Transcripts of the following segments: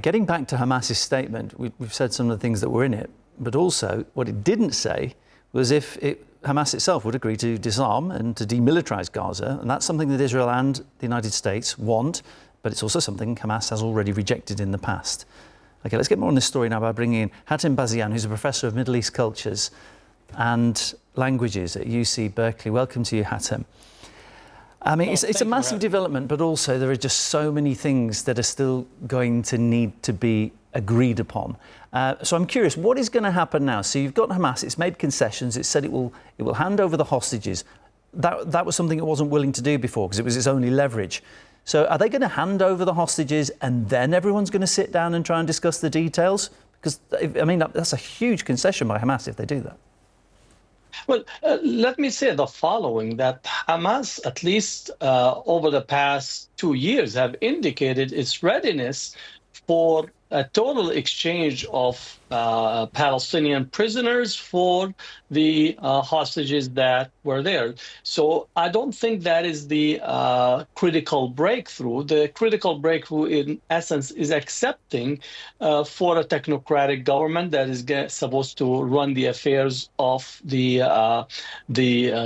Getting back to Hamas's statement, we've said some of the things that were in it, but also what it didn't say was if Hamas itself would agree to disarm and to demilitarize Gaza, and that's something that Israel and the United States want, but it's also something Hamas has already rejected in the past. Okay, let's get more on this story now by bringing in Hatem Bazian, who's a professor of Middle East cultures and languages at UC Berkeley. Welcome to you, Hatem. I mean, it's a massive development, but also there are just so many things that are still going to need to be agreed upon. So I'm curious, what is going to happen now? So you've got Hamas, it's made concessions, it said it will hand over the hostages. That was something it wasn't willing to do before because it was its only leverage. So are they going to hand over the hostages and then everyone's going to sit down and try and discuss the details? Because, I mean, that's a huge concession by Hamas if they do that. Well, let me say the following, that Hamas, at least over the past 2 years, have indicated its readiness for a total exchange of Palestinian prisoners for the hostages that were there. So I don't think that is the critical breakthrough. The critical breakthrough, in essence, is accepting for a technocratic government that is supposed to run the affairs of the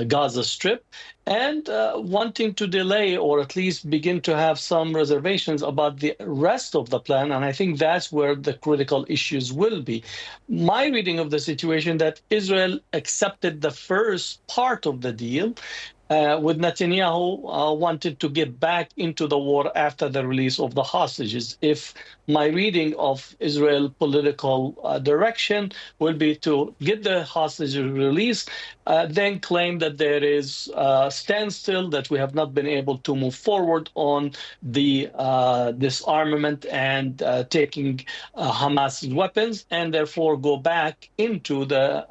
Gaza Strip, and wanting to delay or at least begin to have some reservations about the rest of the plan. And I think that's where the critical issues will be. My reading of the situation that Israel accepted the first part of the deal, with Netanyahu wanted to get back into the war after the release of the hostages. If my reading of Israel political direction will be to get the hostages released, then claim that there is a standstill, that we have not been able to move forward on the disarmament and taking Hamas's weapons, and therefore go back into the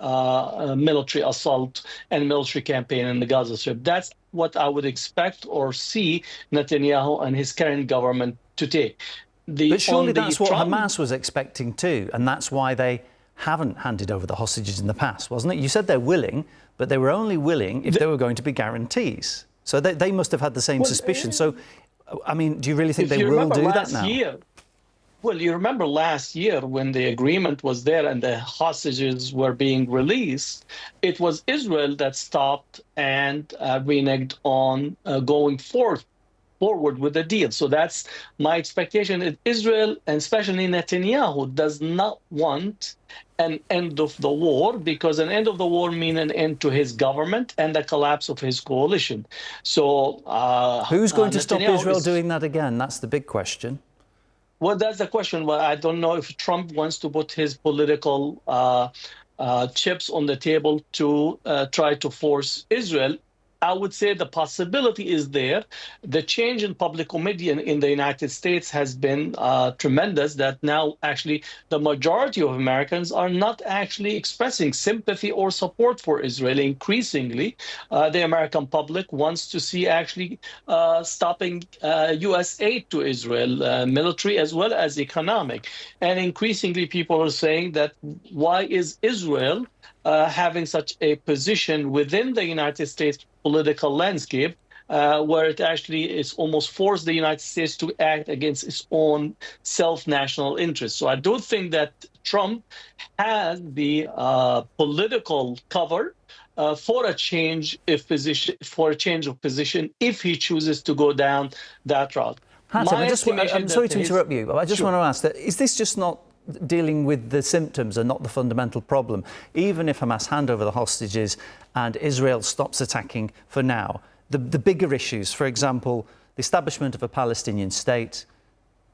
military assault and military campaign in the Gaza Strip. That's what I would expect or see Netanyahu and his current government to take. But surely that's what Hamas was expecting too, and that's why they haven't handed over the hostages in the past, wasn't it? You said they're willing, but they were only willing if there were going to be guarantees. So they must have had the same suspicion. So, I mean, do you really think they will do that now? Well, you remember last year when the agreement was there and the hostages were being released, it was Israel that stopped and reneged on going forward with the deal. So that's my expectation. That Israel, and especially Netanyahu, does not want an end of the war, because an end of the war means an end to his government and the collapse of his coalition. So who's going to stop Israel doing that again? That's the big question. Well, that's the question. Well, I don't know if Trump wants to put his political chips on the table to try to force Israel. I would say the possibility is there. The change in public opinion in the United States has been tremendous, that now actually the majority of Americans are not actually expressing sympathy or support for Israel. Increasingly, the American public wants to see actually stopping U.S. aid to Israel, military as well as economic. And increasingly people are saying that why is Israel having such a position within the United States political landscape, where it actually is almost forced the United States to act against its own self-national interests. So I do think that Trump has the political cover for a change of position if he chooses to go down that route. Hatem, I'm sorry to interrupt you, but I just want to ask that, is this just not dealing with the symptoms and not the fundamental problem? Even if Hamas hand over the hostages and Israel stops attacking for now, the bigger issues, for example, the establishment of a Palestinian state,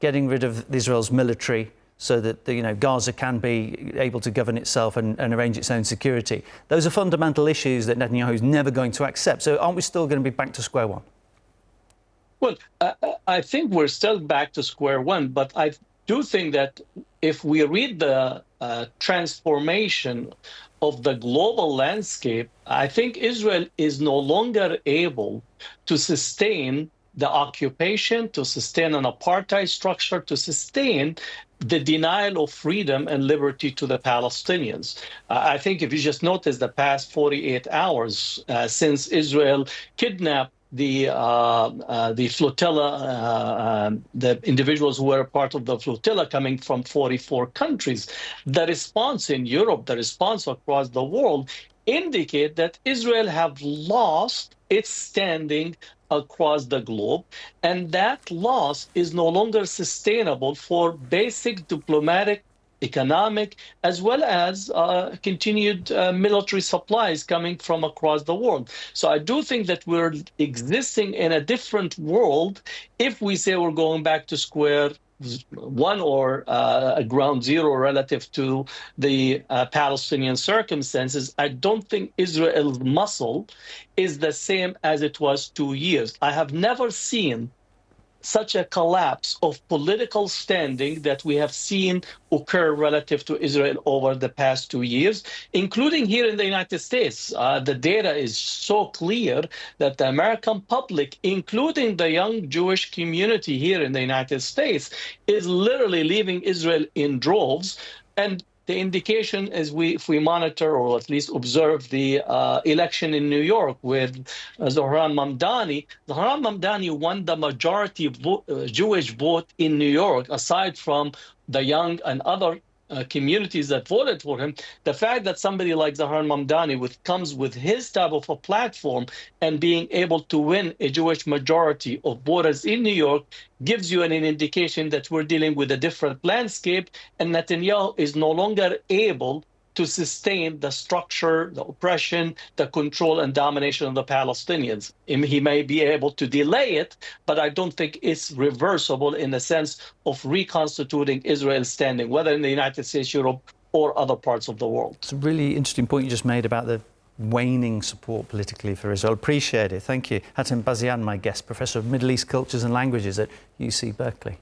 getting rid of Israel's military so that Gaza can be able to govern itself and arrange its own security, those are fundamental issues that Netanyahu is never going to accept. So aren't we still going to be back to square one? Well, I think we're still back to square one, but I do think that if we read the transformation of the global landscape, I think Israel is no longer able to sustain the occupation, to sustain an apartheid structure, to sustain the denial of freedom and liberty to the Palestinians. I think if you just notice the past 48 hours since Israel kidnapped the flotilla, the individuals who were part of the flotilla coming from 44 countries. The response in Europe, the response across the world indicate that Israel have lost its standing across the globe, and that loss is no longer sustainable for basic diplomatic, economic, as well as continued military supplies coming from across the world. So I do think that we're existing in a different world if we say we're going back to square one or a ground zero relative to the Palestinian circumstances. I don't think Israel's muscle is the same as it was 2 years. I have never seen such a collapse of political standing that we have seen occur relative to Israel over the past 2 years, including here in the United States. The data is so clear that the American public, including the young Jewish community here in the United States, is literally leaving Israel in droves. And the indication is if we monitor or at least observe the election in New York with Zohran Mamdani won the majority Jewish vote in New York, aside from the young and other communities that voted for him. The fact that somebody like Zohran Mamdani comes with his type of a platform and being able to win a Jewish majority of voters in New York gives you an indication that we're dealing with a different landscape, and Netanyahu is no longer able to sustain the structure, the oppression, the control and domination of the Palestinians. He may be able to delay it, but I don't think it's reversible in the sense of reconstituting Israel's standing, whether in the United States, Europe, or other parts of the world. It's a really interesting point you just made about the waning support politically for Israel. Appreciate it. Thank you. Hatem Bazian, my guest, Professor of Middle East Cultures and Languages at UC Berkeley.